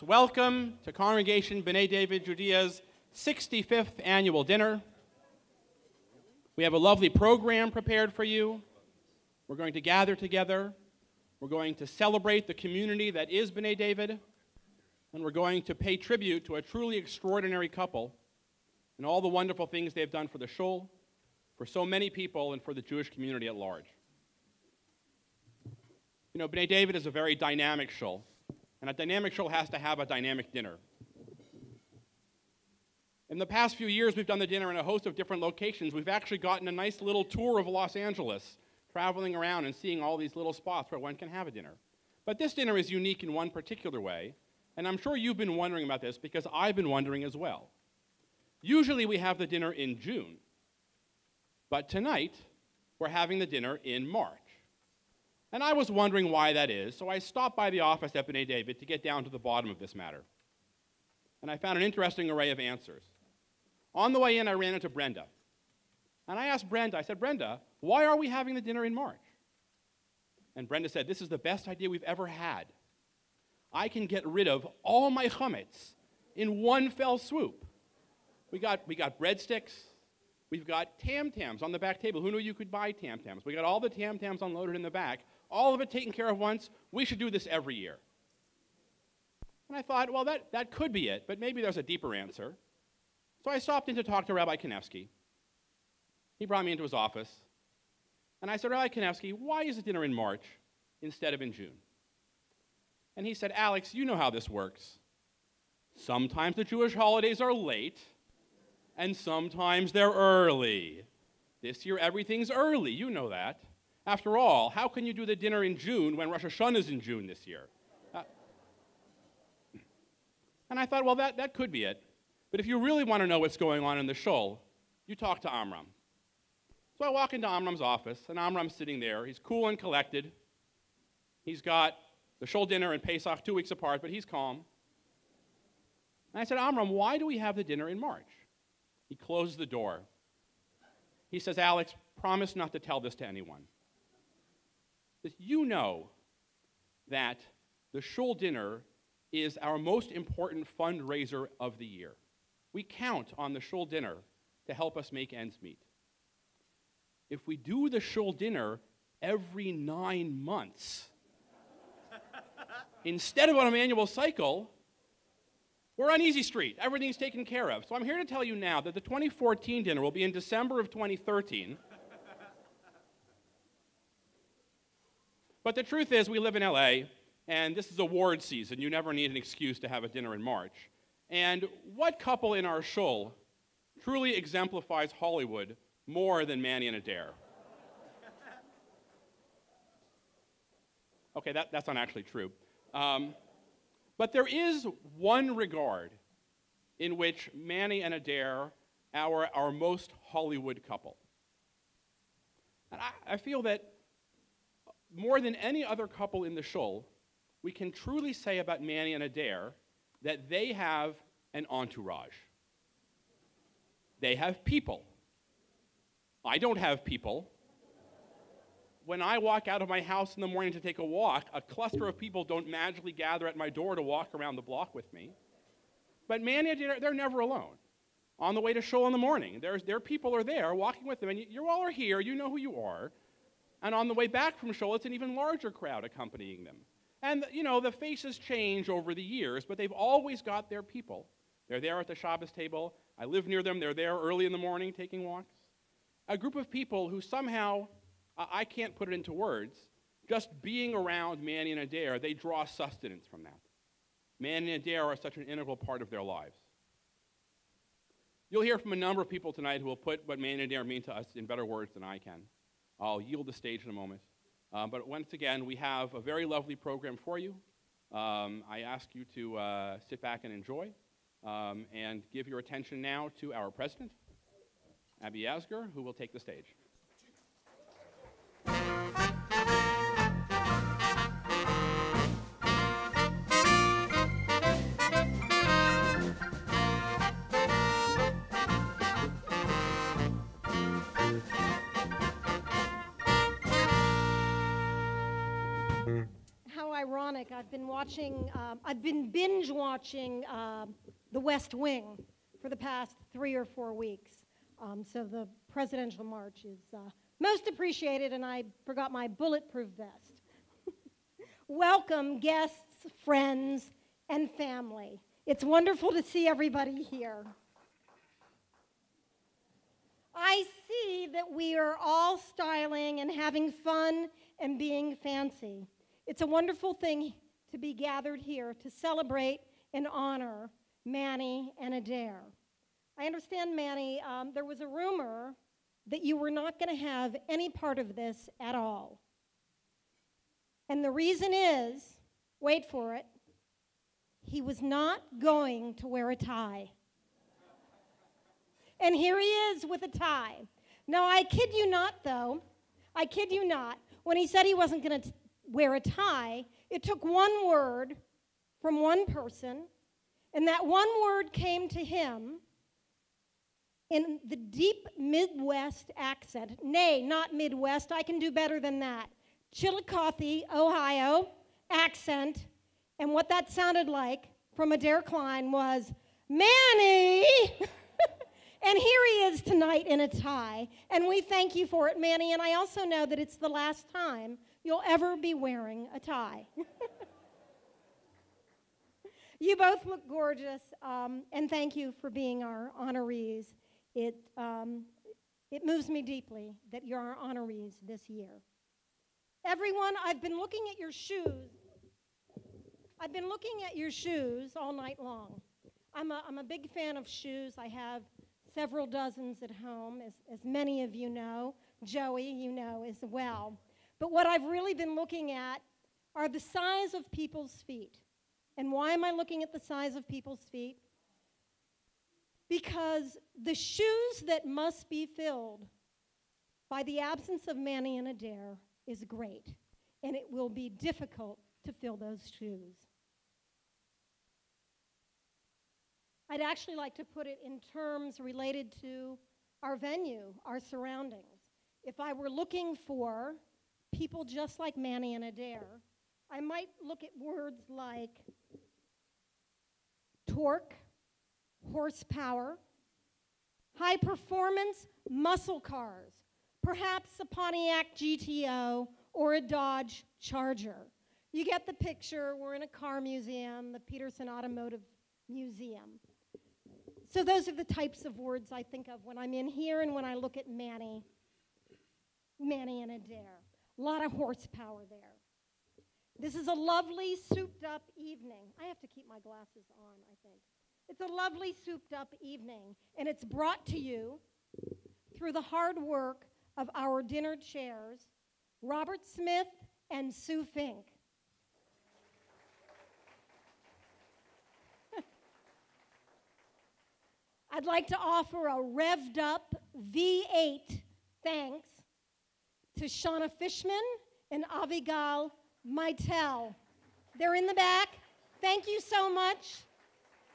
Welcome to Congregation B'nai David Judea's 65th annual dinner. We have a lovely program prepared for you. We're going to gather together. We're going to celebrate the community that is B'nai David. And we're going to pay tribute to a truly extraordinary couple and all the wonderful things they've done for the shul, for so many people, and for the Jewish community at large. You know, B'nai David is a very dynamic shul. And a dynamic shul has to have a dynamic dinner. In the past few years, we've done the dinner in a host of different locations. We've actually gotten a nice little tour of Los Angeles, traveling around and seeing all these little spots where one can have a dinner. But this dinner is unique in one particular way, and I'm sure you've been wondering about this because I've been wondering as well. Usually we have the dinner in June, but tonight we're having the dinner in March. And I was wondering why that is, so I stopped by the office at B'nai David to get down to the bottom of this matter. And I found an interesting array of answers. On the way in, I ran into Brenda. And I asked Brenda, I said, Brenda, why are we having the dinner in March? And Brenda said, this is the best idea we've ever had. I can get rid of all my chametz in one fell swoop. We got breadsticks. We've got tam-tams on the back table. Who knew you could buy tam-tams? We got all the tam-tams unloaded in the back. All of it taken care of once. We should do this every year. And I thought, well, that could be it, but maybe there's a deeper answer. So I stopped in to talk to Rabbi Kanevsky. He brought me into his office. And I said, Rabbi Kanevsky, why is the dinner in March instead of in June? And he said, Alex, you know how this works. Sometimes the Jewish holidays are late, and sometimes they're early. This year, everything's early. You know that. After all, how can you do the dinner in June when Rosh Hashanah is in June this year? And I thought, well, that could be it. But if you really want to know what's going on in the shul, you talk to Amram. So I walk into Amram's office, and Amram's sitting there. He's cool and collected. He's got the shul dinner and Pesach 2 weeks apart, but he's calm. And I said, Amram, why do we have the dinner in March? He closes the door. He says, Alex, promise not to tell this to anyone. You know that the shul dinner is our most important fundraiser of the year. We count on the shul dinner to help us make ends meet. If we do the shul dinner every 9 months, instead of on an annual cycle, we're on easy street. Everything's taken care of. So I'm here to tell you now that the 2014 dinner will be in December of 2013. But the truth is, we live in LA, and this is award season. You never need an excuse to have a dinner in March. And what couple in our shul truly exemplifies Hollywood more than Manny and Adaire? Okay, that's not actually true. But there is one regard in which Manny and Adaire are our most Hollywood couple. And I feel that more than any other couple in the shul, we can truly say about Manny and Adaire that they have an entourage. They have people. I don't have people. when I walk out of my house in the morning to take a walk, a cluster of people don't magically gather at my door to walk around the block with me. But Manny Adaire, they're never alone. On the way to shul in the morning, their people are there walking with them, and you all are here, you know who you are. And on the way back from shul, it's an even larger crowd accompanying them. And, the faces change over the years, but they've always got their people. They're there at the Shabbos table. I live near them. They're there early in the morning taking walks. A group of people who somehow, I can't put it into words, just being around Manny and Adaire, they draw sustenance from that. Manny and Adaire are such an integral part of their lives. You'll hear from a number of people tonight who will put what Manny and Adaire mean to us in better words than I can. I'll yield the stage in a moment. But once again, we have a very lovely program for you. I ask you to sit back and enjoy and give your attention now to our president, Abby Asger, who will take the stage. How ironic. I've been binge watching The West Wing for the past 3 or 4 weeks. So the presidential march is most appreciated, and I forgot my bulletproof vest. Welcome, guests, friends, and family. It's wonderful to see everybody here. I see that we are all styling and having fun and being fancy. It's a wonderful thing to be gathered here to celebrate and honor Manny and Adaire. I understand, Manny, there was a rumor that you were not going to have any part of this at all. And the reason is, wait for it, he was not going to wear a tie. And here he is with a tie. Now, I kid you not, though. I kid you not. When he said he wasn't going to wear a tie, it took one word from one person, and that one word came to him in the deep Midwest accent. Nay, not Midwest. I can do better than that. Chillicothe, Ohio accent. And what that sounded like from Adaire Klein was, Manny! And here he is tonight in a tie. And we thank you for it, Manny. And I also know that it's the last time you'll ever be wearing a tie. You both look gorgeous, and thank you for being our honorees. It moves me deeply that you're our honorees this year. Everyone, I've been looking at your shoes. I've been looking at your shoes all night long. I'm a big fan of shoes. I have several dozens at home, as many of you know. Joey, you know as well. But what I've really been looking at are the size of people's feet. And why am I looking at the size of people's feet? Because the shoes that must be filled by the absence of Manny and Adaire is great. And it will be difficult to fill those shoes. I'd actually like to put it in terms related to our venue, our surroundings. If I were looking for people just like Manny and Adaire, I might look at words like torque, horsepower, high performance muscle cars, perhaps a Pontiac GTO or a Dodge Charger. You get the picture. We're in a car museum, the Peterson Automotive Museum. So those are the types of words I think of when I'm in here and when I look at Manny and Adaire. A lot of horsepower there. This is a lovely souped-up evening. I have to keep my glasses on, I think. It's a lovely souped-up evening, and it's brought to you through the hard work of our dinner chairs, Robert Smith and Sue Fink. I'd like to offer a revved-up V8 thanks to Shauna Fishman and Avigal Maitel. They're in the back. Thank you so much.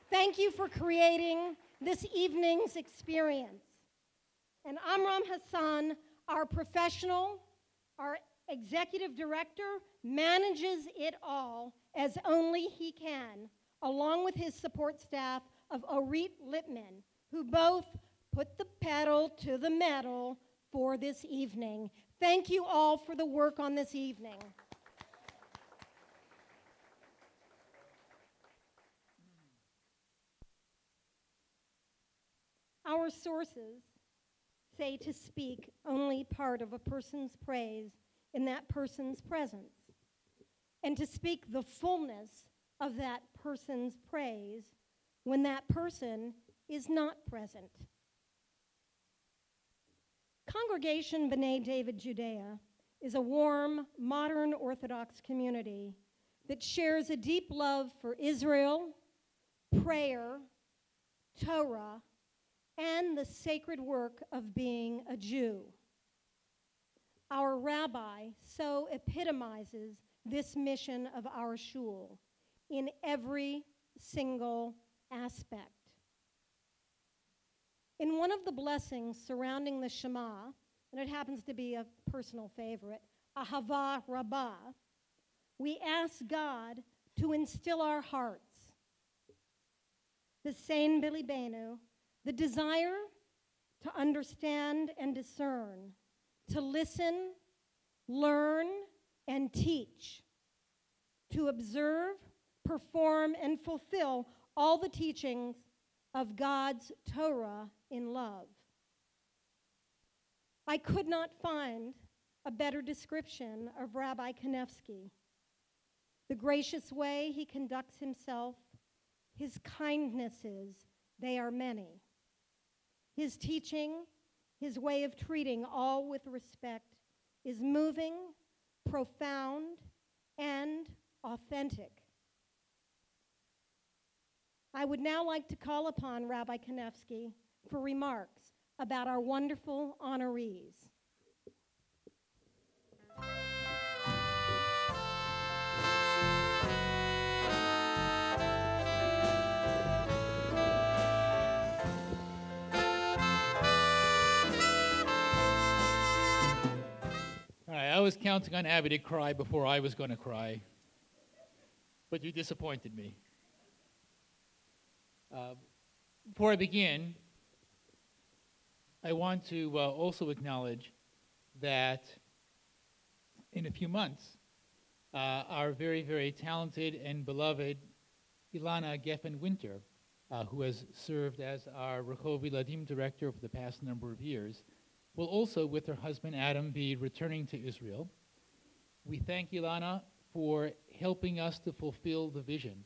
Thank you for creating this evening's experience. And Amram Hassan, our professional, our executive director, manages it all as only he can, along with his support staff of Orit Lippman, who both put the pedal to the metal for this evening. Thank you all for the work on this evening. Our sources say to speak only part of a person's praise in that person's presence, and to speak the fullness of that person's praise when that person is not present. Congregation B'nai David Judea is a warm, modern Orthodox community that shares a deep love for Israel, prayer, Torah, and the sacred work of being a Jew. Our rabbi so epitomizes this mission of our shul in every single aspect. In one of the blessings surrounding the Shema, and it happens to be a personal favorite, Ahava Rabbah, we ask God to instill our hearts the Sein Bilibenu, the desire to understand and discern, to listen, learn, and teach, to observe, perform, and fulfill all the teachings of God's Torah in love. I could not find a better description of Rabbi Kanevsky. The gracious way he conducts himself, his kindnesses, they are many. His teaching, his way of treating all with respect is moving, profound, and authentic. I would now like to call upon Rabbi Kanevsky for remarks about our wonderful honorees. All right, I was counting on Abby to cry before I was going to cry, but you disappointed me. Before I begin, I want to also acknowledge that in a few months, our very, very talented and beloved Ilana Geffen-Winter, who has served as our Rehov Eladim director for the past number of years, will also, with her husband Adam, be returning to Israel. We thank Ilana for helping us to fulfill the vision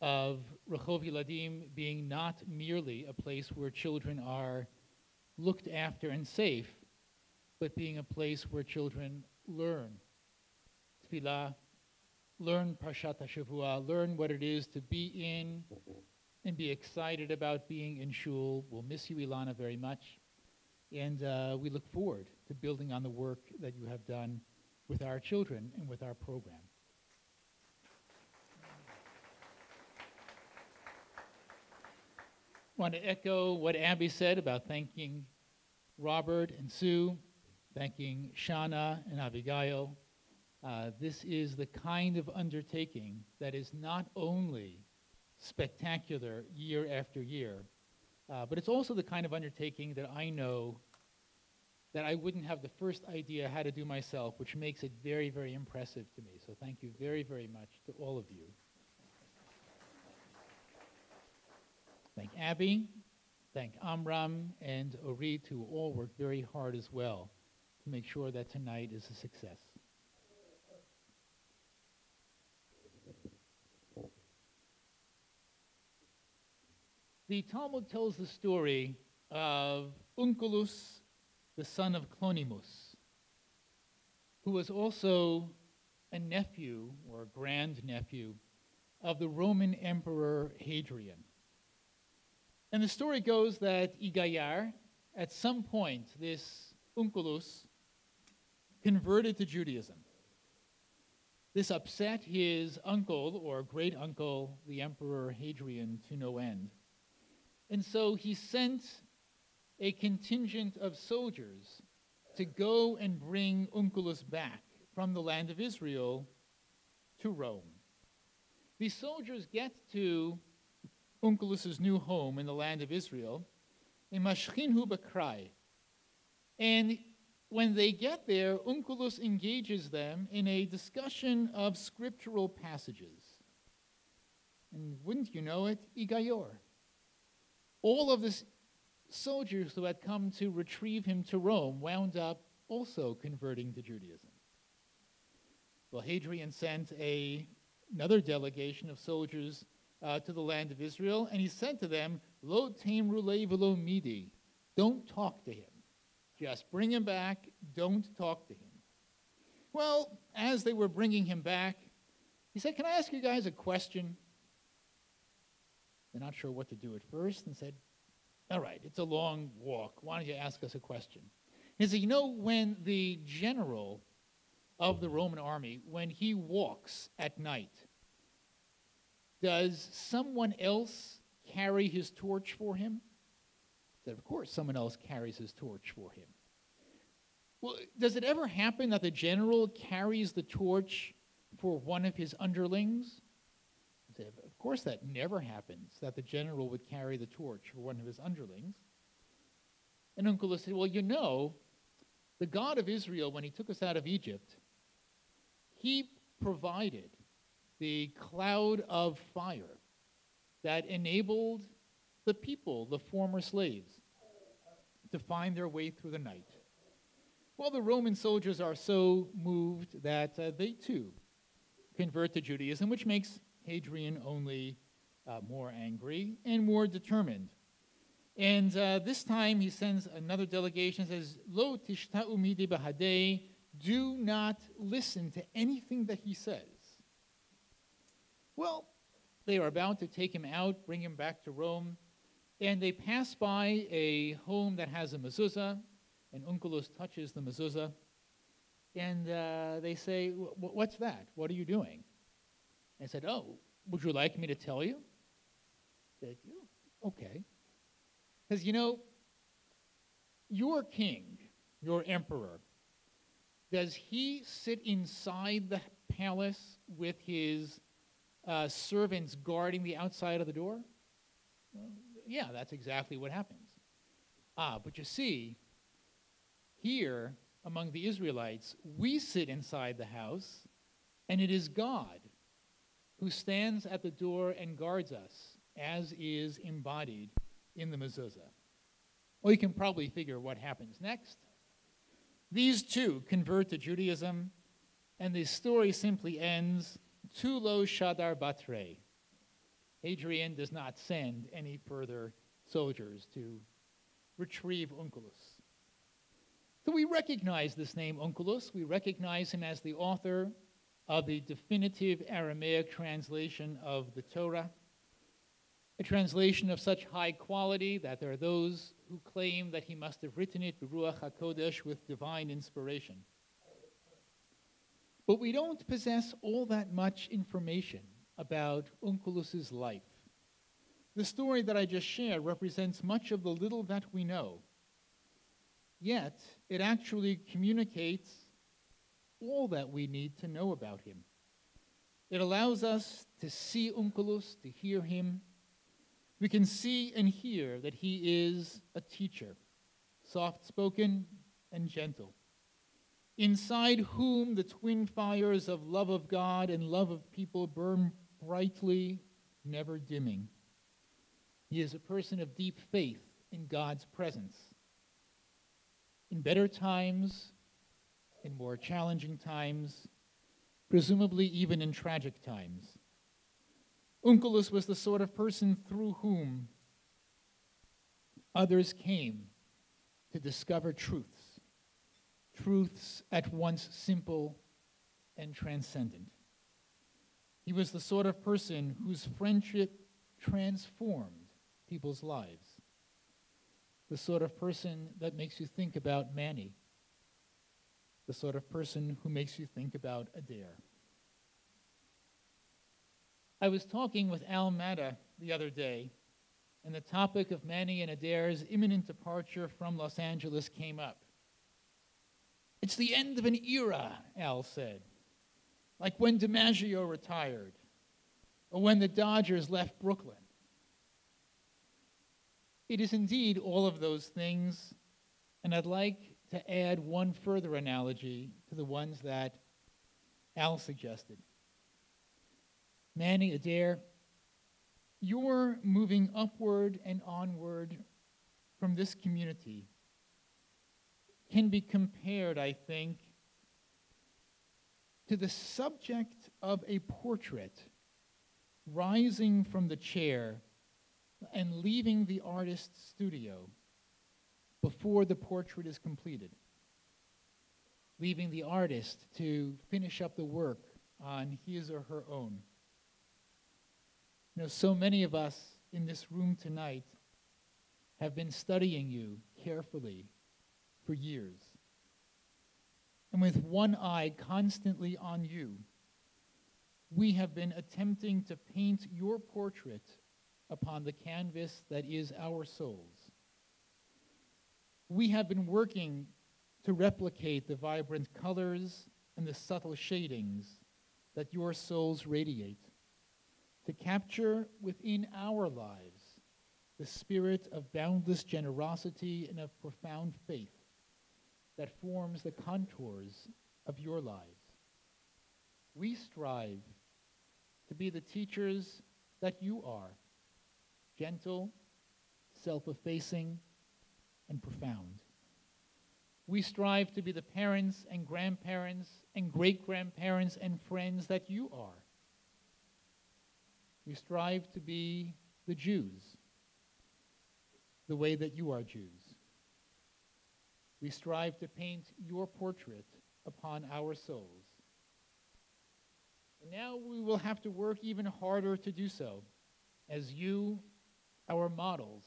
of Rehov Eladim being not merely a place where children are looked after and safe, but being a place where children learn Tefillah, learn Parshat HaShavua, learn what it is to be in and be excited about being in shul. We'll miss you, Ilana, very much. And we look forward to building on the work that you have done with our children and with our program. I want to echo what Abby said about thanking Robert and Sue, thanking Shana and Abigail. This is the kind of undertaking that is not only spectacular year after year, but it's also the kind of undertaking that I know that I wouldn't have the first idea how to do myself, which makes it very, very impressive to me. So thank you very, very much to all of you. Thank Abby, thank Amram and Orit, who all worked very hard as well to make sure that tonight is a success. The Talmud tells the story of Onkelos, the son of Clonimus, who was also a nephew or grandnephew of the Roman Emperor Hadrian. And the story goes that Igayar, at some point, this Onkelos converted to Judaism. This upset his uncle, or great-uncle, the Emperor Hadrian, to no end. And so he sent a contingent of soldiers to go and bring Onkelos back from the land of Israel to Rome. These soldiers get to Onkelos' new home in the land of Israel, in Mashchinhu Bakrai. And when they get there, Onkelos engages them in a discussion of scriptural passages. And wouldn't you know it, Igayor. All of the soldiers who had come to retrieve him to Rome wound up also converting to Judaism. Well, Hadrian sent another delegation of soldiers to the land of Israel, and he said to them, Lo temru le velo midi, don't talk to him. Just bring him back, don't talk to him. Well, as they were bringing him back, he said, can I ask you guys a question? They're not sure what to do at first, and said, all right, it's a long walk. Why don't you ask us a question? He said, you know, when the general of the Roman army, when he walks at night, does someone else carry his torch for him? He said, of course, someone else carries his torch for him. Well, does it ever happen that the general carries the torch for one of his underlings? He said, of course, that never happens, that the general would carry the torch for one of his underlings. And Onkelos said, well, you know, the God of Israel, when he took us out of Egypt, he provided the cloud of fire that enabled the people, the former slaves, to find their way through the night. Well, the Roman soldiers are so moved that they too convert to Judaism, which makes Hadrian only more angry and more determined. And this time he sends another delegation and says, Lo tishta'u midi bahadei, do not listen to anything that he says. Well, they are about to take him out, bring him back to Rome, and they pass by a home that has a mezuzah, and Onkelos touches the mezuzah, and they say, what's that? What are you doing? And I said, oh, would you like me to tell you? I said, okay. Because, you know, your king, your emperor, does he sit inside the palace with his servants guarding the outside of the door? Well, yeah, that's exactly what happens. But you see, here among the Israelites, we sit inside the house, and it is God who stands at the door and guards us, as is embodied in the mezuzah. Well, you can probably figure what happens next. These two convert to Judaism, and the story simply ends, Tu lo shadar batre. Hadrian does not send any further soldiers to retrieve Onkelos. So we recognize this name Onkelos. We recognize him as the author of the definitive Aramaic translation of the Torah, a translation of such high quality that there are those who claim that he must have written it b'ruach HaKodesh with divine inspiration. But we don't possess all that much information about Onkelos' life. The story that I just shared represents much of the little that we know. Yet, it actually communicates all that we need to know about him. It allows us to see Onkelos, to hear him. We can see and hear that he is a teacher, soft-spoken and gentle, inside whom the twin fires of love of God and love of people burn brightly, never dimming. He is a person of deep faith in God's presence. In better times, in more challenging times, presumably even in tragic times. Onkelos was the sort of person through whom others came to discover truths, truths at once simple and transcendent. He was the sort of person whose friendship transformed people's lives, the sort of person that makes you think about Manny, the sort of person who makes you think about Adaire. I was talking with Al Matta the other day, and the topic of Manny and Adaire's imminent departure from Los Angeles came up. It's the end of an era, Al said, like when DiMaggio retired or when the Dodgers left Brooklyn. It is indeed all of those things, and I'd like to add one further analogy to the ones that Al suggested. Manny Adaire, you're moving upward and onward from this community can be compared, I think, to the subject of a portrait rising from the chair and leaving the artist's studio before the portrait is completed, leaving the artist to finish up the work on his or her own. You know, so many of us in this room tonight have been studying you carefully for years. And with one eye constantly on you, we have been attempting to paint your portrait upon the canvas that is our souls. We have been working to replicate the vibrant colors and the subtle shadings that your souls radiate, to capture within our lives the spirit of boundless generosity and of profound faith that forms the contours of your lives. We strive to be the teachers that you are, gentle, self-effacing, and profound. We strive to be the parents and grandparents and great-grandparents and friends that you are. We strive to be the Jews, the way that you are Jews. We strive to paint your portrait upon our souls. And now we will have to work even harder to do so, as you, our models,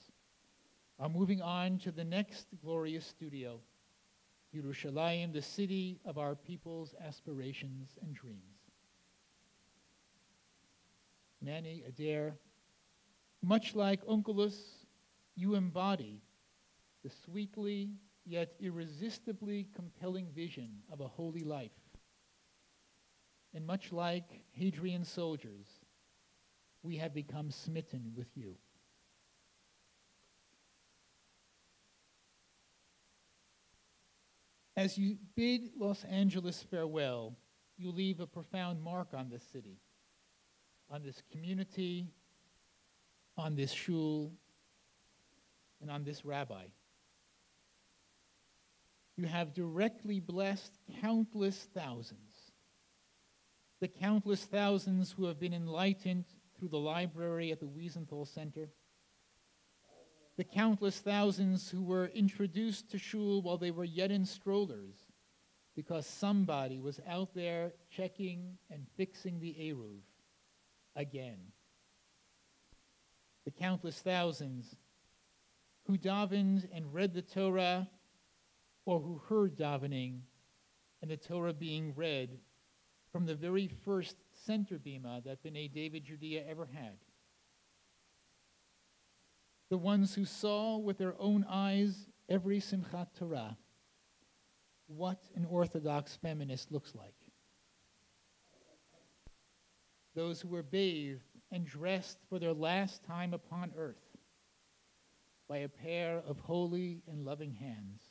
are moving on to the next glorious studio, Yerushalayim, the city of our people's aspirations and dreams. Manny Adaire, much like Onkelos, you embody the sweetly yet irresistibly compelling vision of a holy life. And much like Hadrian's soldiers, we have become smitten with you. As you bid Los Angeles farewell, you leave a profound mark on this city, on this community, on this shul, and on this rabbi. You have directly blessed countless thousands, the countless thousands who have been enlightened through the library at the Wiesenthal Center, the countless thousands who were introduced to shul while they were yet in strollers because somebody was out there checking and fixing the Eruv again. The countless thousands who davened and read the Torah, or who heard davening and the Torah being read from the very first center bima that B'nai David Judea ever had. The ones who saw with their own eyes every Simchat Torah what an Orthodox feminist looks like. Those who were bathed and dressed for their last time upon earth by a pair of holy and loving hands.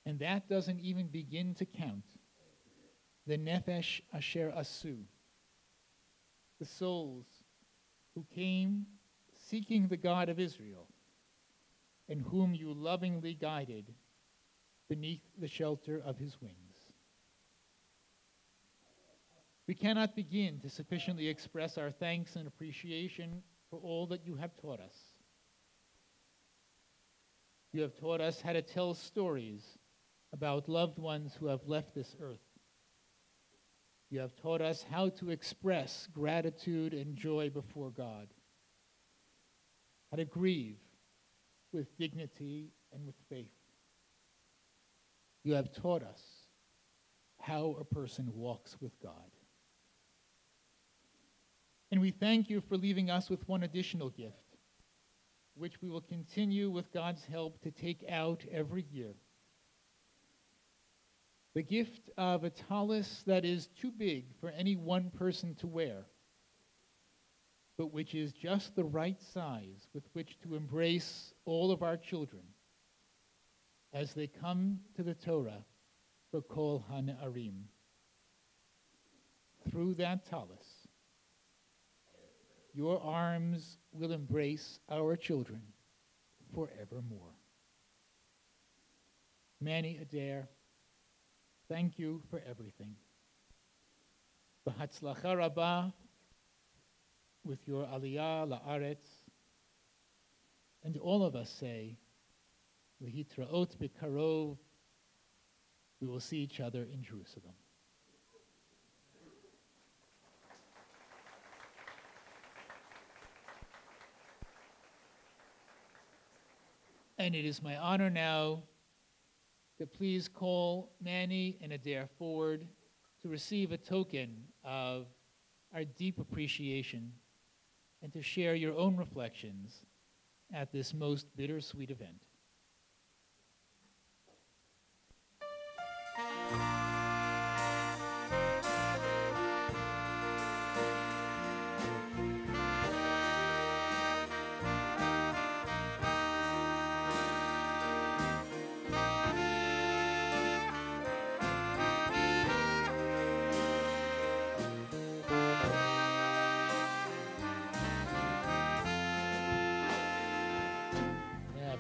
And that doesn't even begin to count the nefesh asher asu, the souls who came seeking the God of Israel and whom you lovingly guided beneath the shelter of his wings. We cannot begin to sufficiently express our thanks and appreciation for all that you have taught us. You have taught us how to tell stories about loved ones who have left this earth. You have taught us how to express gratitude and joy before God, how to grieve with dignity and with faith. You have taught us how a person walks with God. And we thank you for leaving us with one additional gift, which we will continue with God's help to take out every year. the gift of a tallis that is too big for any one person to wear, but which is just the right size with which to embrace all of our children as they come to the Torah for Kol HaNe'arim. Through that tallis, your arms will embrace our children forevermore. Manny Adaire, thank you for everything. B'hatzlacha rabah with your aliyah la'aretz. And all of us say, L'hitraot b'karov, we will see each other in Jerusalem. And it is my honor now to please call Manny and Adaire forward to receive a token of our deep appreciation and to share your own reflections at this most bittersweet event.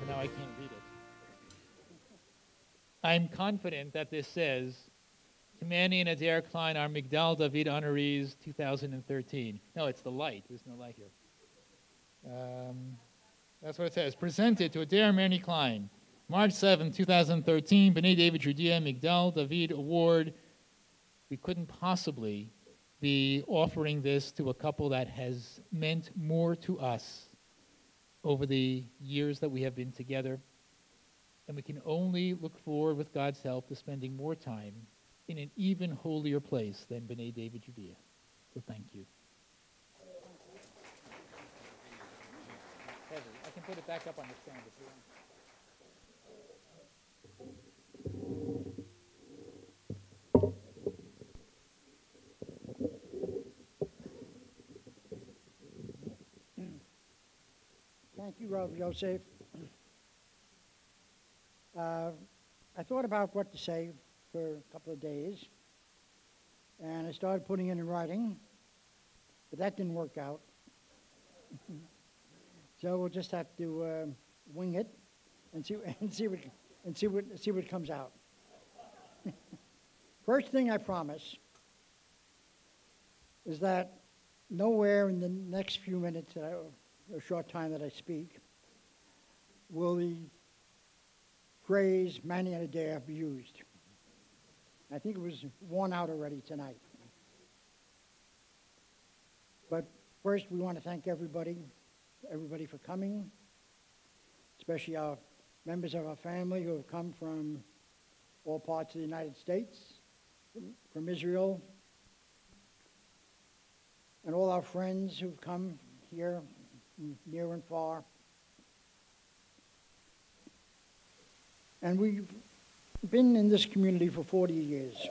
Now I can't read it. I'm confident that this says, to Manny and Adaire Klein, our Migdal David honorees 2013. No, it's the light. There's no light here. That's what it says. Presented to Adaire and Manny Klein, March 7, 2013, B'nai David Judea Migdal David Award. We couldn't possibly be offering this to a couple that has meant more to us over the years that we have been together. And we can only look forward, with God's help, to spending more time in an even holier place than B'nai David Judea. So thank you. I can put it back up on the stand if you want. Thank you, Rav Yosef. I thought about what to say for a couple of days, and I started putting it in writing, but that didn't work out. So we'll just have to wing it and see what comes out. First thing I promise is that nowhere in the next few minutes, or short time that I speak, will the phrase Manny Adaire be used. I think it was worn out already tonight. But first, we want to thank everybody for coming, especially our members of our family who have come from all parts of the United States, from Israel, and all our friends who've come here, near and far. And we've been in this community for 40 years,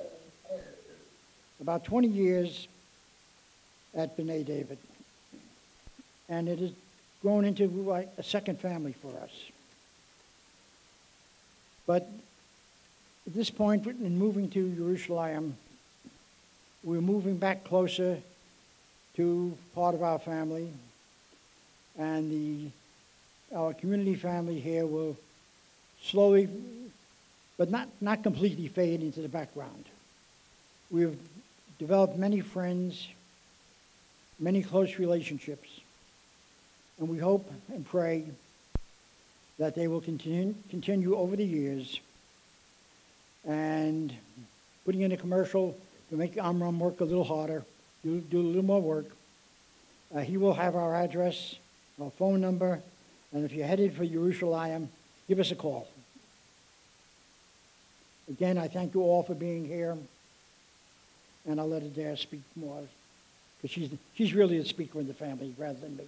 about 20 years at B'nai David. And it has grown into like a second family for us. But at this point, in moving to Jerusalem, we're moving back closer to part of our family, and our community family here will slowly, but not completely fade into the background. We've developed many friends, many close relationships, and we hope and pray that they will continue over the years. And putting in a commercial to make Amram work a little harder, do a little more work. He will have our address, our phone number, and if you're headed for Jerusalem, give us a call. Again, I thank you all for being here, and I'll let Adaire speak more, because she's really the speaker in the family rather than me.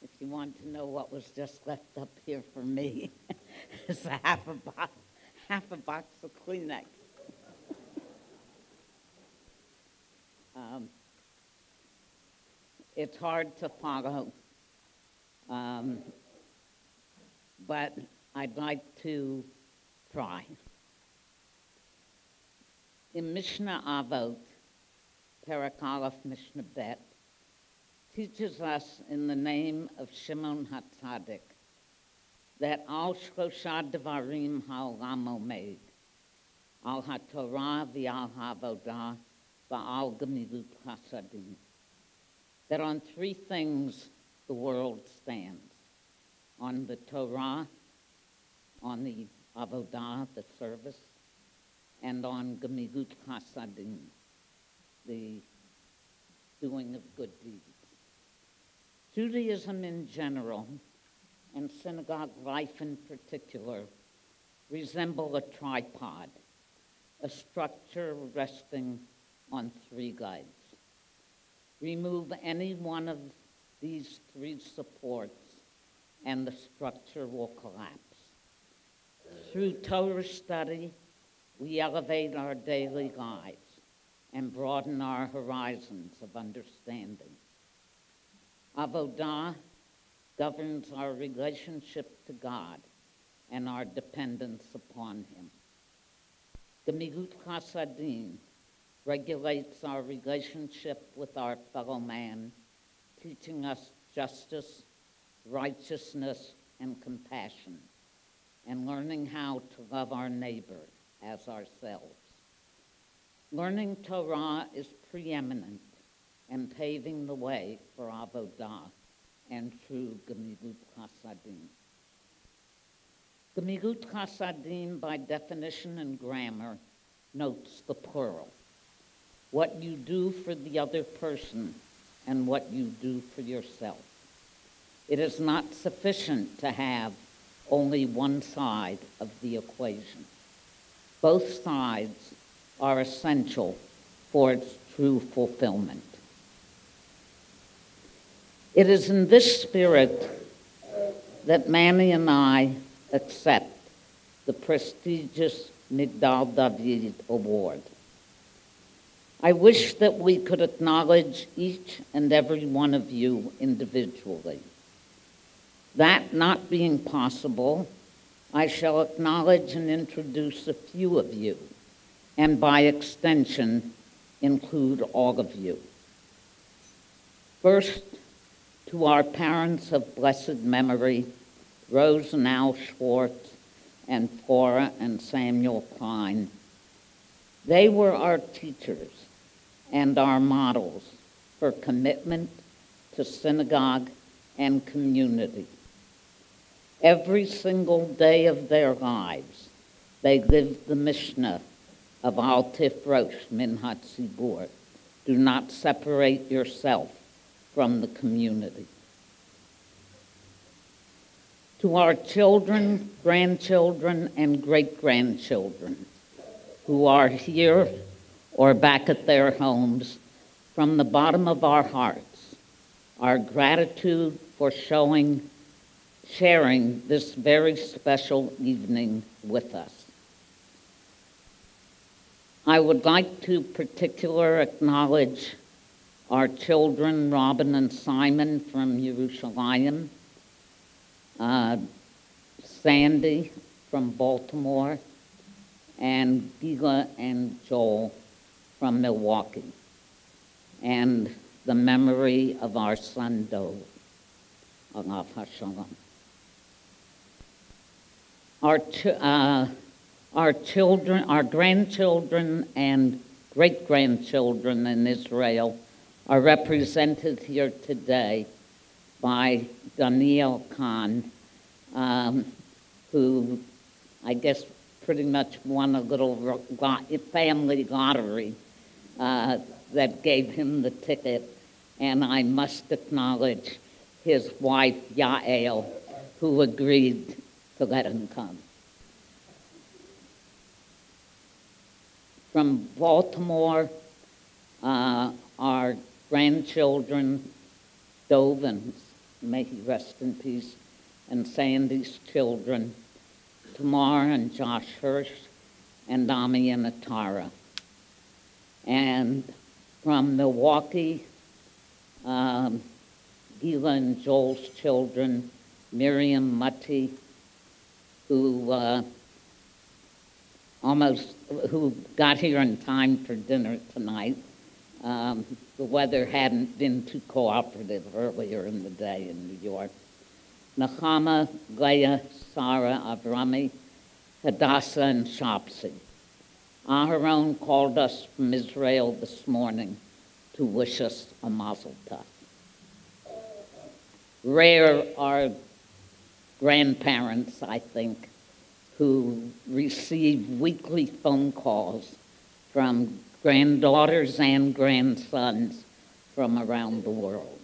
If you you want to know what was just left up here for me, it's half a box of Kleenex. It's hard to follow, but I'd like to try. In Mishnah Avot, Perek Aleph Mishnah Bet, teaches us in the name of Shimon HaTzadik that Al Shlosha Devarim Ha'olam Omed, Al HaTorah v'Al HaAvodah v'Al Gemilut Chasadim, that on three things the world stands: on the Torah, on the Avodah, the service, and on Gemilut Chasadim, the doing of good deeds. Judaism in general, and synagogue life in particular, resemble a tripod, a structure resting on three legs. Remove any one of these three supports and the structure will collapse. Through Torah study, we elevate our daily lives and broaden our horizons of understanding. Avodah governs our relationship to God and our dependence upon Him. Gemilut Chasadim regulates our relationship with our fellow man, teaching us justice, righteousness, and compassion, and learning how to love our neighbor as ourselves. Learning Torah is preeminent and paving the way for Avodah and true Gemilut Chasadim. Gemilut Chasadim, by definition and grammar, notes the plural: what you do for the other person and what you do for yourself. It is not sufficient to have only one side of the equation. Both sides are essential for its true fulfillment. It is in this spirit that Manny and I accept the prestigious Migdal David Award. I wish that we could acknowledge each and every one of you individually. That not being possible, I shall acknowledge and introduce a few of you, and by extension, include all of you. First, to our parents of blessed memory, Rose and Al Schwartz, and Flora and Samuel Klein. They were our teachers and our models for commitment to synagogue and community. Every single day of their lives, they lived the Mishnah of Al Tifrosh Min HaTzibur. Do not separate yourself from the community. To our children, grandchildren, and great-grandchildren who are here or back at their homes, from the bottom of our hearts, our gratitude for sharing this very special evening with us. I would like to particularly acknowledge our children, Robin and Simon from Yerushalayim, Sandy from Baltimore, and Gila and Joel from Milwaukee, and the memory of our son Dov. Alav HaShalom. Our children, our grandchildren, and great-grandchildren in Israel are represented here today by Daniel Khan, who I guess pretty much won a little family lottery that gave him the ticket. And I must acknowledge his wife, Yael, who agreed to let him come. From Baltimore, our grandchildren, Dov and may he rest in peace, and Sandy's children, Tamar and Josh Hirsch, and Dami and Atara. And from Milwaukee, Gila and Joel's children, Miriam Mutti, who got here in time for dinner tonight. The weather hadn't been too cooperative earlier in the day in New York. Nechama, Leah, Sarah, Avrami, Hadassah, and Shopsy. Aharon called us from Israel this morning to wish us a mazel tov. Rare are grandparents, I think, who receive weekly phone calls from granddaughters and grandsons from around the world.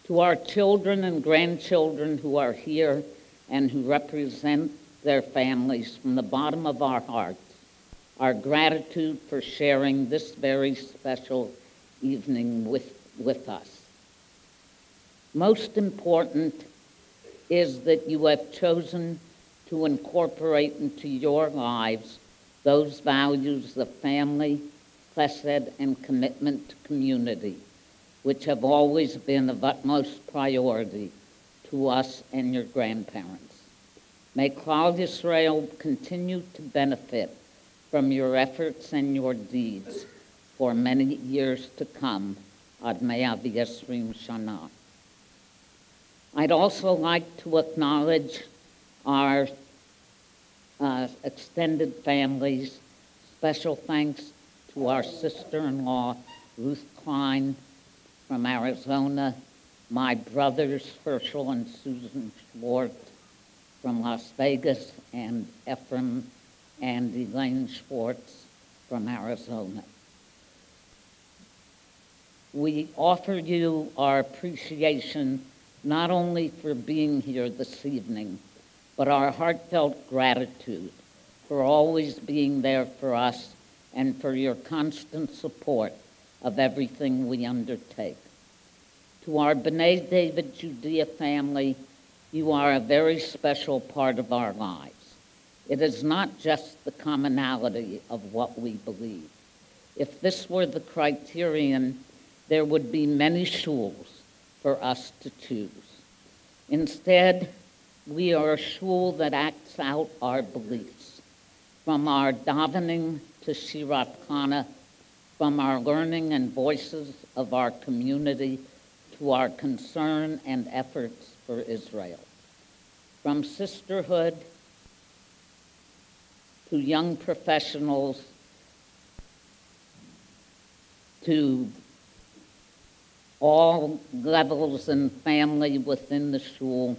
To our children and grandchildren who are here and who represent their families, from the bottom of our hearts, our gratitude for sharing this very special evening with us. Most important is that you have chosen to incorporate into your lives those values of family, chesed, and commitment to community, which have always been of utmost priority to us and your grandparents. May Klal Yisrael continue to benefit from your efforts and your deeds for many years to come. Ad Mea V'Yesrim Shana. I'd also like to acknowledge our extended families. Special thanks to our sister-in-law, Ruth Klein from Arizona, my brothers, Herschel and Susan Schwartz from Las Vegas, and Ephraim and Elaine Schwartz from Arizona. We offer you our appreciation not only for being here this evening, but our heartfelt gratitude for always being there for us and for your constant support of everything we undertake. To our B'nai David Judea family, you are a very special part of our lives. It is not just the commonality of what we believe. If this were the criterion, there would be many shuls for us to choose. Instead, we are a shul that acts out our beliefs, from our davening to Shirat Chana, from our learning and voices of our community to our concern and efforts for Israel. From sisterhood to young professionals to all levels and family within the shul,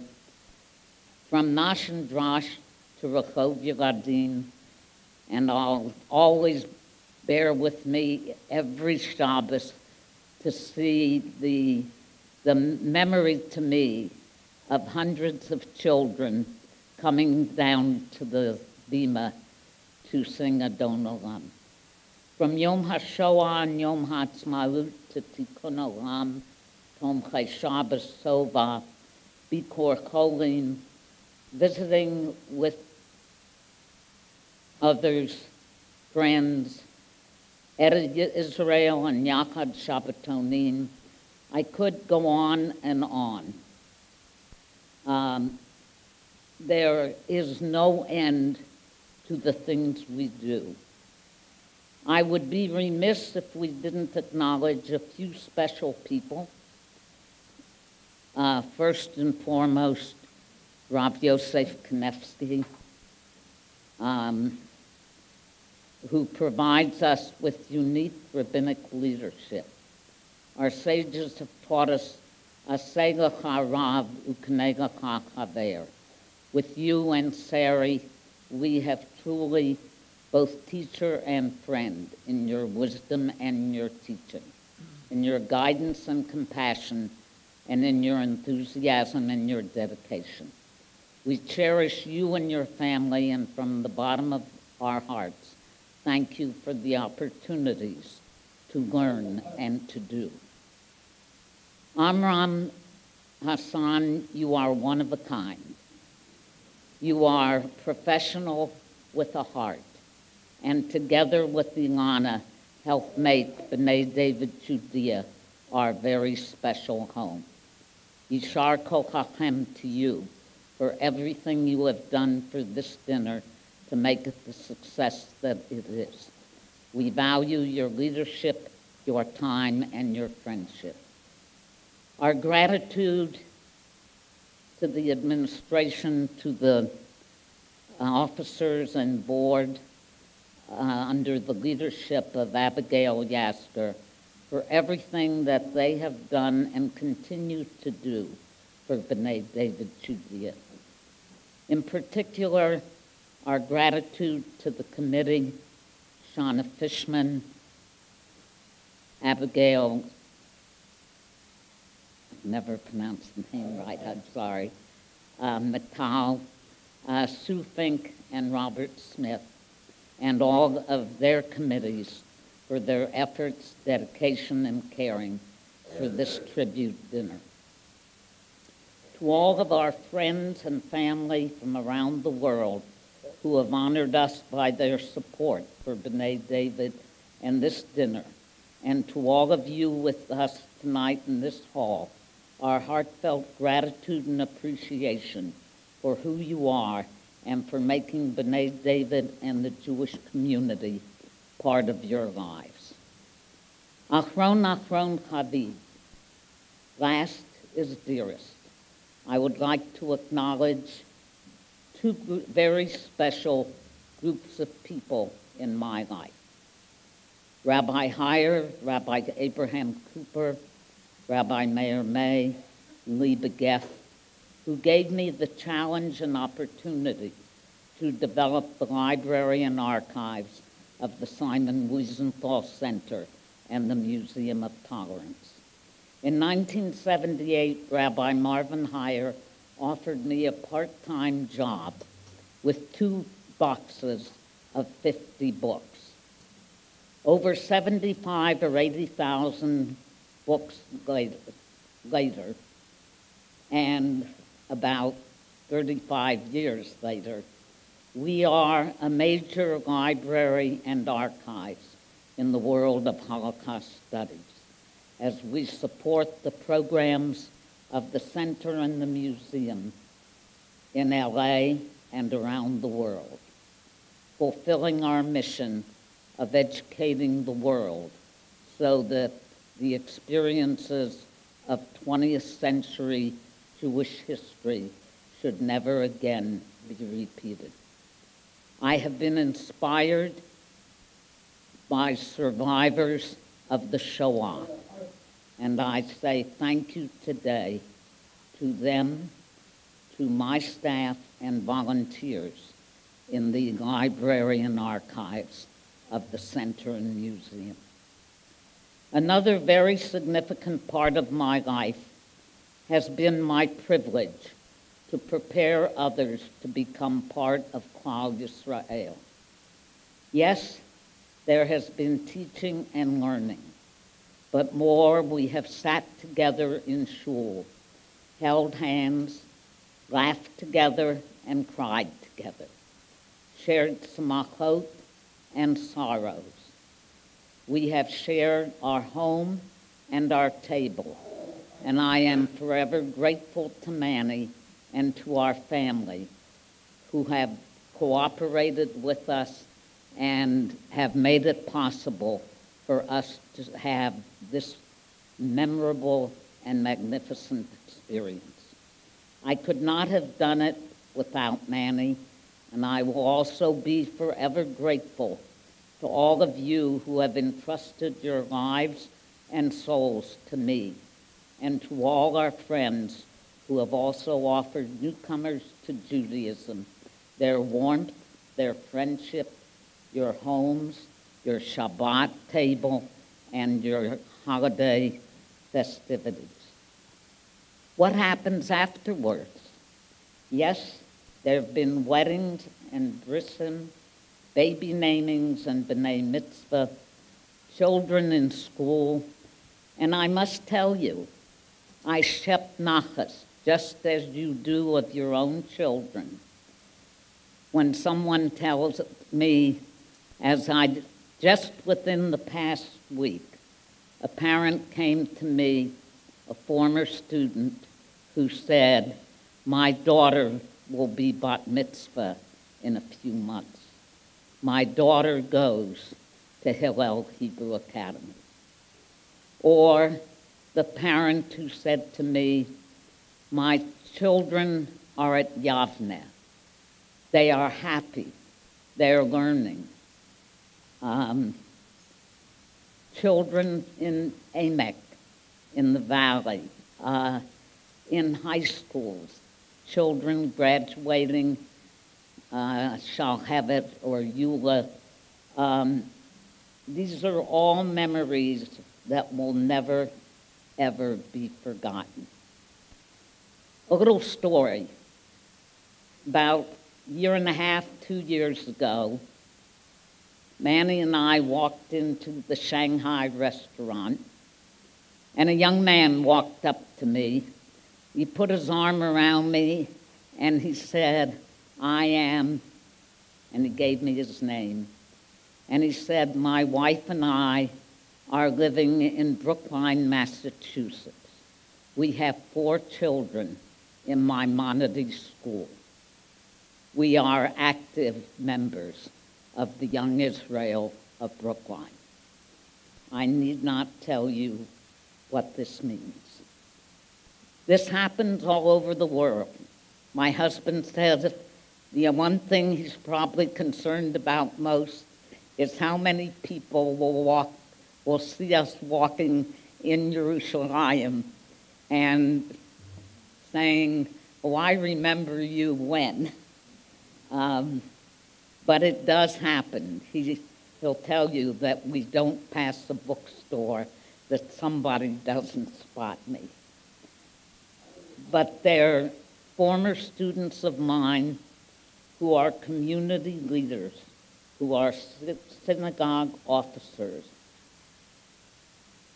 from Nash and Drash to Rechov Yeladim, and I'll always bear with me every Shabbos to see the memory to me of hundreds of children coming down to the bima to sing Adon Olam. From Yom HaShoah and Yom HaAtzmaut to Tikkun Olam, Tomchei Shabbos Sova, Bikor Cholim, visiting with others, friends, Eretz Israel and Yachad Shabbatonim. I could go on and on. There is no end to the things we do. I would be remiss if we didn't acknowledge a few special people. First and foremost, Rav Yosef Kanevsky, who provides us with unique rabbinic leadership. Our sages have taught us, Aseh lecha Rav u'knei lecha chaver. With you and Sari, we have truly both teacher and friend in your wisdom and in your teaching, in your guidance and compassion, and in your enthusiasm and your dedication. We cherish you and your family, and from the bottom of our hearts, thank you for the opportunities to learn and to do. Amram Hassan, you are one of a kind. You are professional with a heart, and together with Ilana, help make B'nai David Judea our very special home. Yishar Kochachem to you for everything you have done for this dinner to make it the success that it is. We value your leadership, your time, and your friendship. Our gratitude to the administration, to the officers and board under the leadership of Abigail Yasker for everything that they have done and continue to do for B'nai David Judea. In particular, our gratitude to the committee, Shauna Fishman, Abigail, never pronounced the name right, I'm sorry, Natal, Sue Fink, and Robert Smith, and all of their committees for their efforts, dedication, and caring for this tribute dinner. To all of our friends and family from around the world who have honored us by their support for B'nai David and this dinner, and to all of you with us tonight in this hall, our heartfelt gratitude and appreciation for who you are and for making B'nai David and the Jewish community part of your lives. Achron Achron Chaviv, last is dearest. I would like to acknowledge two very special groups of people in my life. Rabbi Heyer, Rabbi Abraham Cooper, Rabbi Meir May, Lee Begeff, who gave me the challenge and opportunity to develop the library and archives of the Simon Wiesenthal Center and the Museum of Tolerance. In 1978, Rabbi Marvin Heyer offered me a part-time job with 2 boxes of 50 books. Over 75 or 80,000 books later, and about 35 years later, we are a major library and archives in the world of Holocaust studies as we support the programs of the center and the museum in LA and around the world, fulfilling our mission of educating the world so that the experiences of 20th century Jewish history should never again be repeated. I have been inspired by survivors of the Shoah, and I say thank you today to them, to my staff and volunteers in the library and archives of the center and museum. Another very significant part of my life has been my privilege to prepare others to become part of Klal Yisrael. Yes, there has been teaching and learning, but more, we have sat together in shul, held hands, laughed together, and cried together, shared samachot and sorrows. We have shared our home and our table, and I am forever grateful to Manny and to our family who have cooperated with us and have made it possible for us to have this memorable and magnificent experience. I could not have done it without Manny, and I will also be forever grateful to all of you who have entrusted your lives and souls to me, and to all our friends who have also offered newcomers to Judaism their warmth, their friendship, your homes, your Shabbat table, and your holiday festivities. What happens afterwards? Yes, there have been weddings and brisim, baby namings and b'nai mitzvah, children in school, and I must tell you, I shep nachas, just as you do of your own children. When someone tells me, as I just within the past week, a parent came to me, a former student, who said, my daughter will be bat mitzvah in a few months. My daughter goes to Hillel Hebrew Academy. Or the parent who said to me, my children are at Yavne. They are happy. They are learning. Children in Amek, in the valley, in high schools, children graduating Shalhevet or Eula. These are all memories that will never, ever be forgotten. A little story. About a year and a half, 2 years ago, Manny and I walked into the Shanghai restaurant, and a young man walked up to me. He put his arm around me, and he said, I am, and he gave me his name. And he said, my wife and I are living in Brookline, Massachusetts. We have 4 children in Maimonides School. We are active members of the Young Israel of Brookline. I need not tell you what this means. This happens all over the world. My husband says the one thing he's probably concerned about most is how many people will see us walking in Jerusalem and saying, oh, I remember you when. But it does happen. He'll tell you that we don't pass a bookstore that somebody doesn't spot me. But they're former students of mine who are community leaders, who are synagogue officers.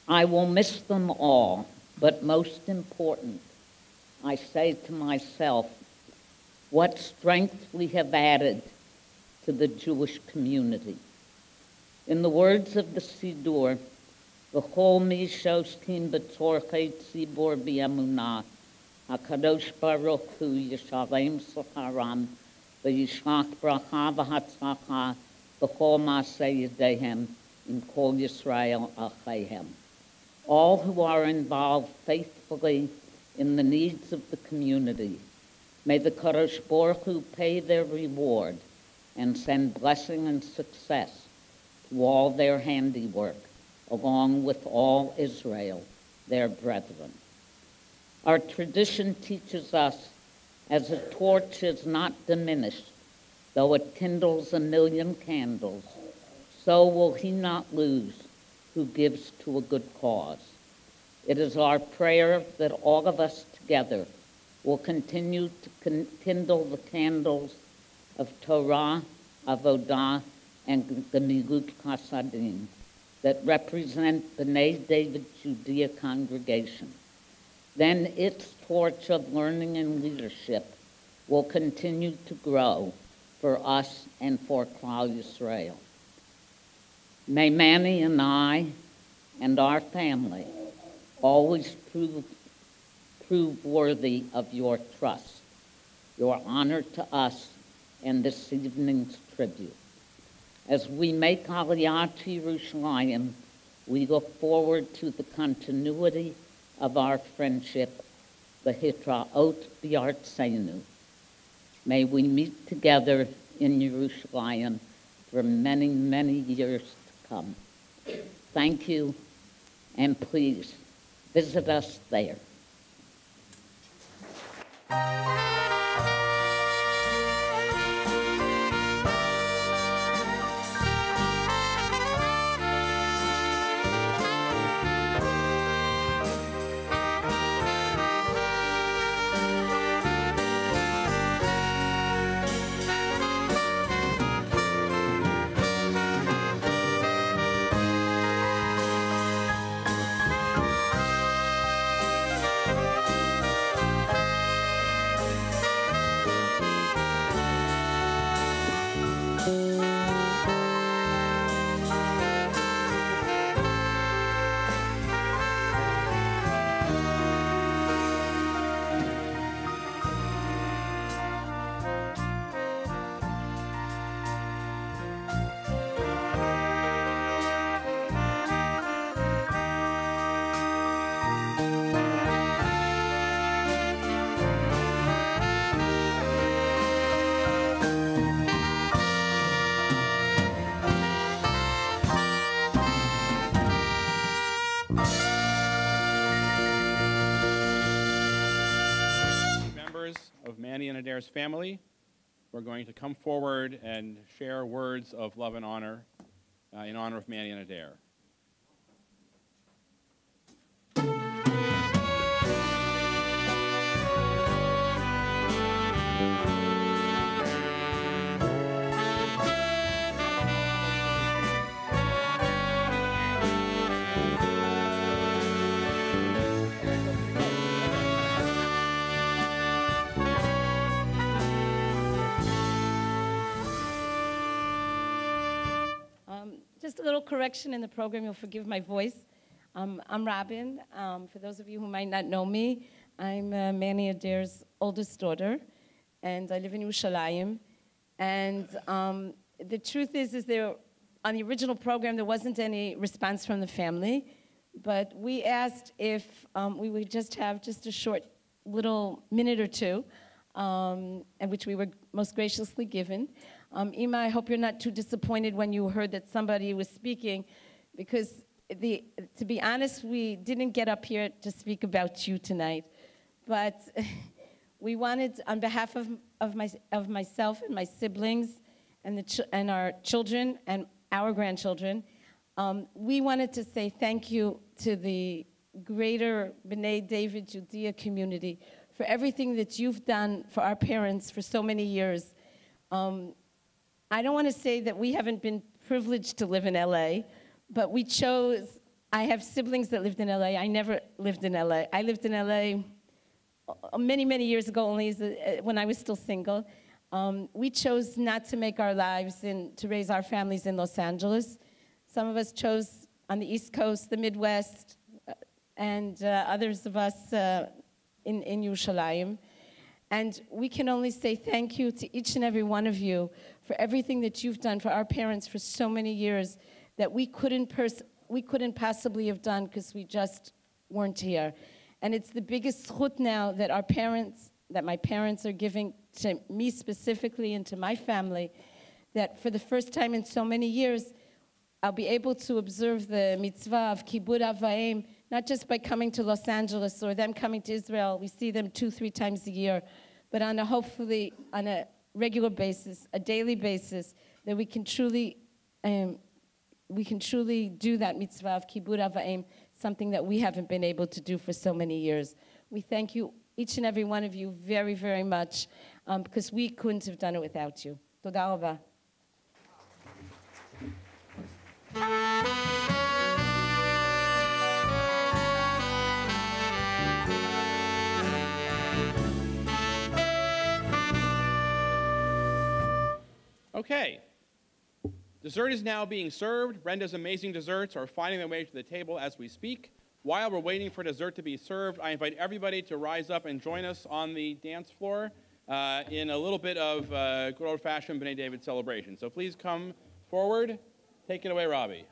I will miss them all, but most important, I say to myself, what strength we have added to the Jewish community. In the words of the Siddur, V'chol mi shoskin b'tzorchei tzibor b'emunah, HaKadosh Baruch Hu yishalem sacharam, v'yishlach bracha v'hatzlacha, v'chol ma'aseh yedehem, in kol Yisrael acheihem. All who are involved faithfully in the needs of the community, may the Kadosh Baruch Hu pay their reward and send blessing and success to all their handiwork, along with all Israel, their brethren. Our tradition teaches us, as a torch is not diminished, though it kindles 1,000,000 candles, so will he not lose who gives to a good cause. It is our prayer that all of us together will continue to kindle the candles of Torah, Avodah, and Gemilut Chasadim that represent B'nai David Judea congregation. Then its torch of learning and leadership will continue to grow for us and for Klal Yisrael. May Manny and I and our family always prove worthy of your trust, your honor to us, and this evening's tribute. As we make Aliyah to Yerushalayim, we look forward to the continuity of our friendship, the Hitraot B'Artseinu. May we meet together in Yerushalayim for many, many years to come. Thank you, and please visit us there. of Manny and Adaire's family who are going to come forward and share words of love and honor in honor of Manny and Adaire. Just a little correction in the program. You'll forgive my voice. I'm Robin. For those of you who might not know me, I'm Manny Adaire's oldest daughter, and I live in Yerushalayim. And the truth is there, on the original program, there wasn't any response from the family, but we asked if we would just have just a short little minute or two, and which we were most graciously given. Ima, I hope you're not too disappointed when you heard that somebody was speaking, because to be honest, we didn't get up here to speak about you tonight, but we wanted, on behalf of myself and my siblings and our children and our grandchildren, we wanted to say thank you to the greater B'nai David Judea community for everything that you've done for our parents for so many years. I don't want to say that we haven't been privileged to live in LA, but we chose, I have siblings that lived in LA. I never lived in LA. I lived in LA many, many years ago, only when I was still single. We chose not to make our lives and to raise our families in Los Angeles. Some of us chose on the East Coast, the Midwest, and others of us in Yerushalayim. And we can only say thank you to each and every one of you for everything that you've done for our parents for so many years that we couldn't possibly have done because we just weren't here. And it's the biggest zchut now that my parents are giving to me specifically and to my family, that for the first time in so many years, I'll be able to observe the mitzvah of Kibud Av V'Em, not just by coming to Los Angeles or them coming to Israel. We see them 2-3 times a year, but hopefully on a regular basis, a daily basis, that we can truly do that mitzvah of Kibud Av V'Em, something that we haven't been able to do for so many years. We thank you, each and every one of you, very, very much, because we couldn't have done it without you. Toda raba. Okay. Dessert is now being served. Brenda's amazing desserts are finding their way to the table as we speak. While we're waiting for dessert to be served, I invite everybody to rise up and join us on the dance floor in a little bit of good old-fashioned B'nai David celebration. So please come forward. Take it away, Robbie.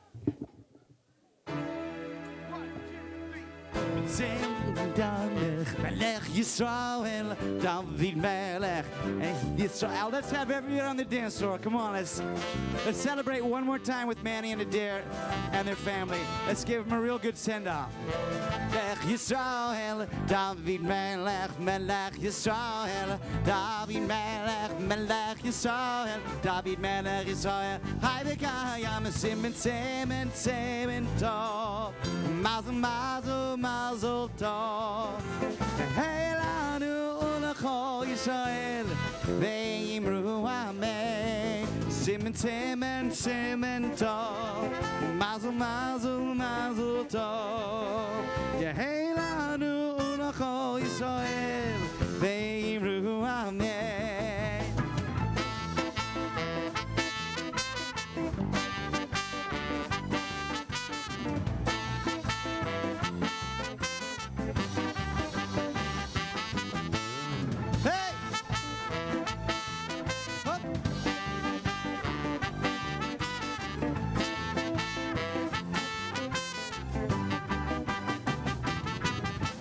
Melech Yisrael, David Melech Yisrael. Let's have everyone on the dance floor. Come on, let's celebrate one more time with Manny and Adaire and their family. Let's give them a real good send-off. Melech Yisrael, David Melech, Melech Yisrael, David Melech, Melech Yisrael, David Melech Yisrael. Heide Kayam, Simen, Semen, Semen, Tov. Mazel, Mazel, Mazel Tov. Hey lanu ulachol Yisrael, ve'imru amen. Simen, Simen, Simen Tov. Mazel, Mazel, Mazel Tov. Hey lanu ulachol Yisrael, ve'imru amen.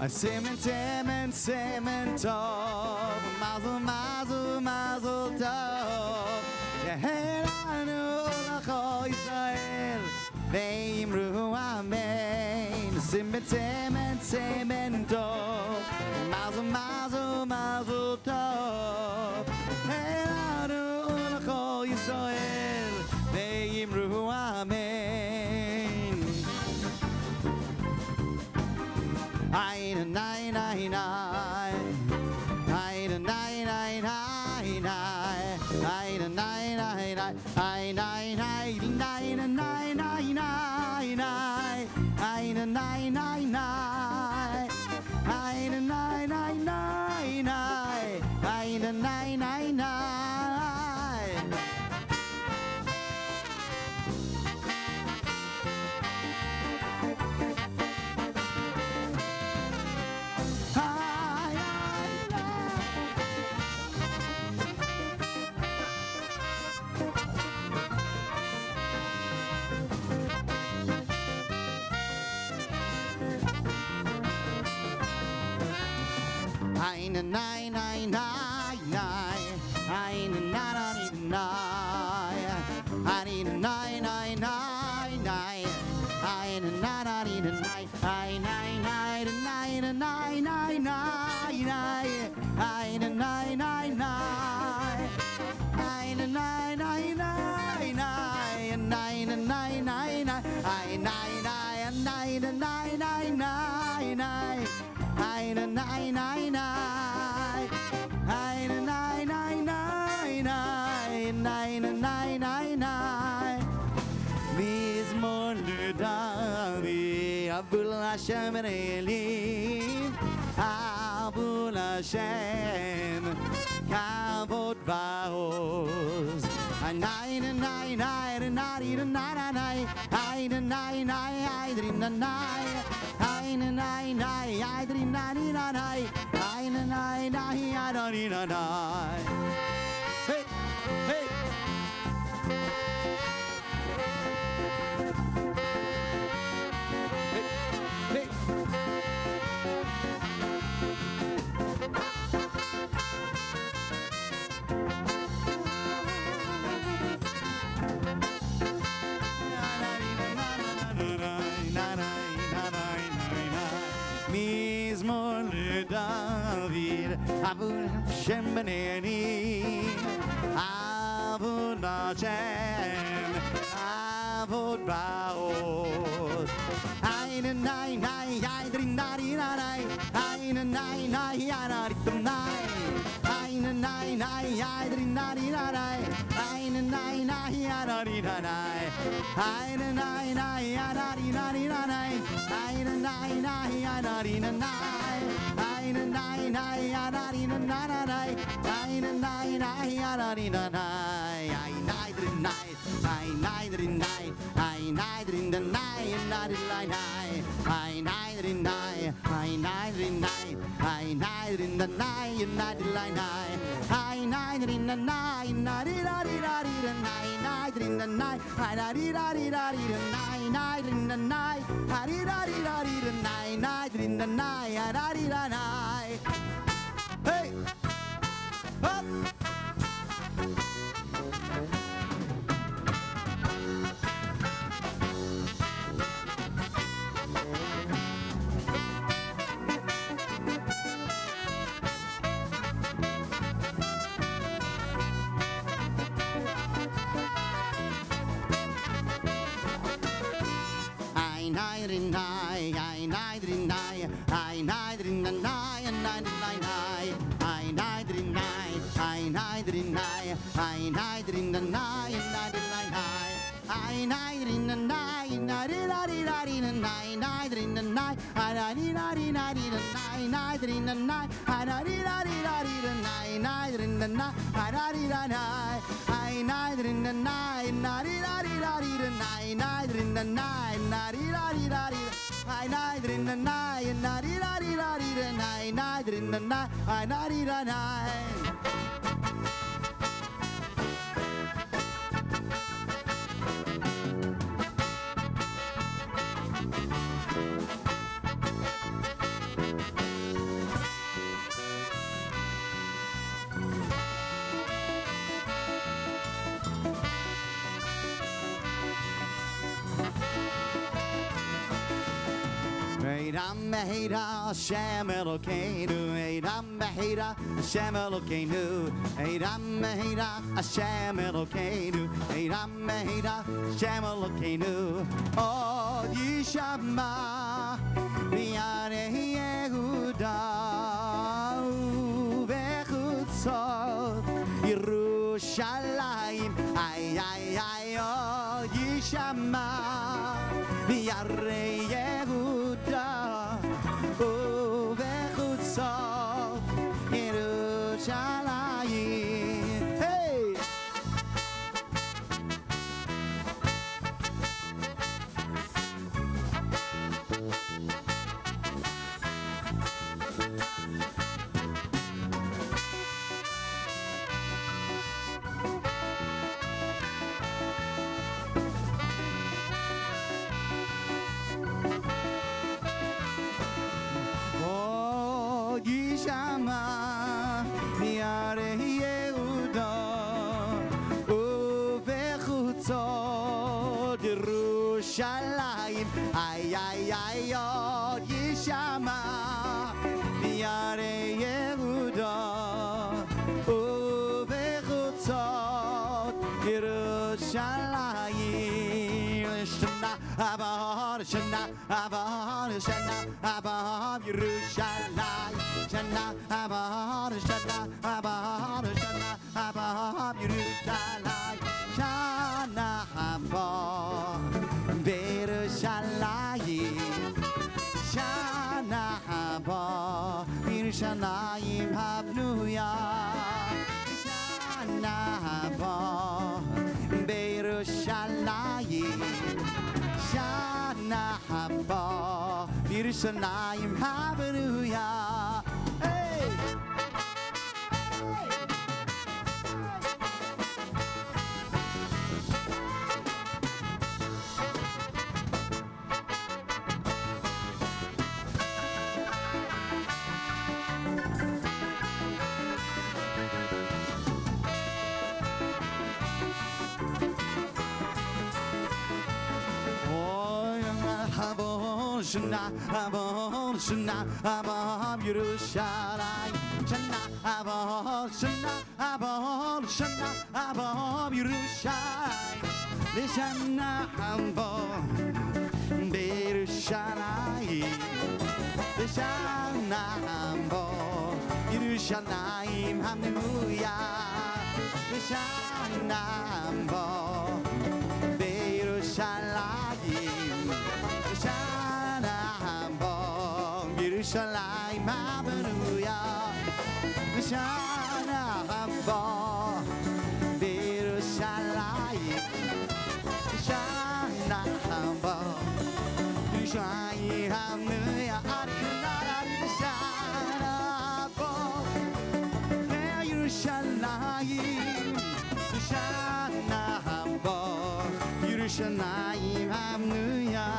Semen, semen, semen tov. Mazel, mazel, mazel tov. Yehelanu l'chol Yisrael, ve'imru amen. Semen, semen, semen tov. Mazel, mazel, mazel tov. Hashem Elim, Abul Hashem, Kavod Vaos. Nine and nine, nine and nine, nine and nine, nine and nine, nine, dream the night. Nine and nine, nine, I dream nine, nine, nine and nine, nine, I don't need a night. Hey, hey. Abul Hashem Beneni, Abul Hashem, Abul Baos. Nine and nine, nine, I drink nine, nine, nine and nine, nine, I drink nine. Nine and nine, nine, I drink nine, nine, nine and nine, nine, I drink nine. Nine and nine, nine, I drink nine, nine, nine and nine, nine, I drink nine. Nine and nine, nine, I drink nine, nine, nine and nine, nine, I drink nine. I drink nine, I drink nine, I drink the nine, and I drink nine. I drink nine, I drink nine, I drink the nine, and I drink nine. I drink the nine, I drink the nine, I drink the nine, I drink the nine, I drink the nine, I drink the nine, I drink the nine, I drink the nine. Hey, up. Hashem Elokeinu, Eidam Beheda, Hashem Elokeinu, Eidam Beheda, Hashem Elokeinu, Eidam Beheda, Hashem Elokeinu. Oh, Yishama, V'yarei Yehuda, U'vechut ירושלים, איי איי איי עוד יישמע מערי יהודה ובחוצות ירושלים. היי! יישמע מערי יהודה ובחוצות ירושלים, איי איי איי עוד יישמע מערי יהודה ובחוצות ירושלים. שנה הבאה, שנה הבאה, שנה הבאה ירושלים, שנה הבאה, שנה הבאה, שנה הבאה ירושלים, שנה הבאה בירושלים, שנה הבאה בירושלים הבנויה, שנה הבאה בירושלים, שנה הבאה בירושלים הבנויה. היי! שנה הבאה, שנה הבאה בירושלים, שנה הבאה, שנה הבאה, שנה הבאה בירושלים, לשנה הבאה בירושלים, לשנה הבאה בירושלים המנויה, לשנה הבאה בירושלים, ירושלים הבנויה, לשנה הבאה בירושלים, לשנה הבאה בירושלים הבנויה, לשנה הבאה בירושלים, לשנה הבאה בירושלים הבנויה.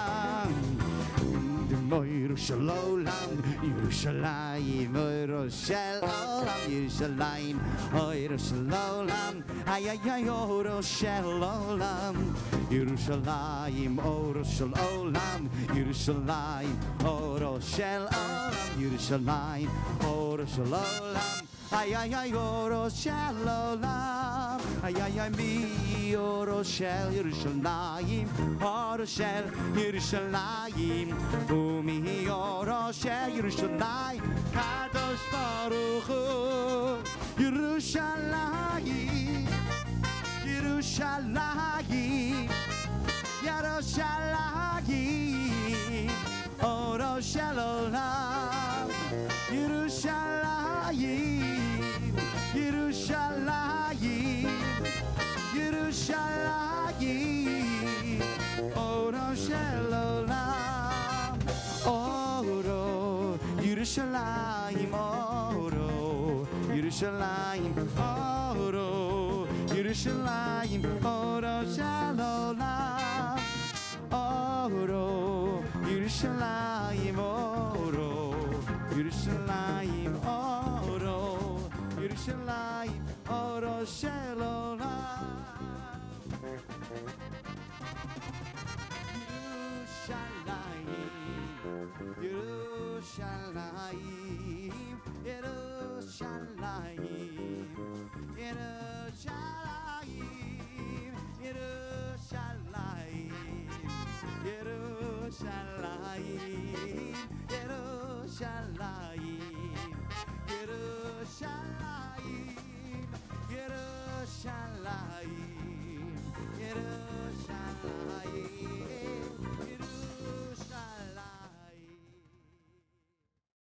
אוירו של עולם, ירושלים, אוירו של עולם, ירושלים, אוירו של עולם, איי איי איי אורו של עולם, ירושלים, אורו של עולם, ירושלים, אורו של עולם, ירושלים, אורו של עולם, איי איי איי אורו של עולם, איי איי איי מי אורו של ירושלים, אורו של ירושלים, ומי אורו של ירושלים, קדוש ברוך הוא, ירושלים, ירושלים, ירושלים, אורו של עולם, ירושלים, ירושלים, ירושלים, אורו של עולם, אורו, ירושלים, אורו, ירושלים, אורו, ירושלים, אורו של עולם, אורו, ירושלים, אורו, ירושלים, אורו, ירושלים, אורו של עולם. ירושלים, ירושלים, ירושלים,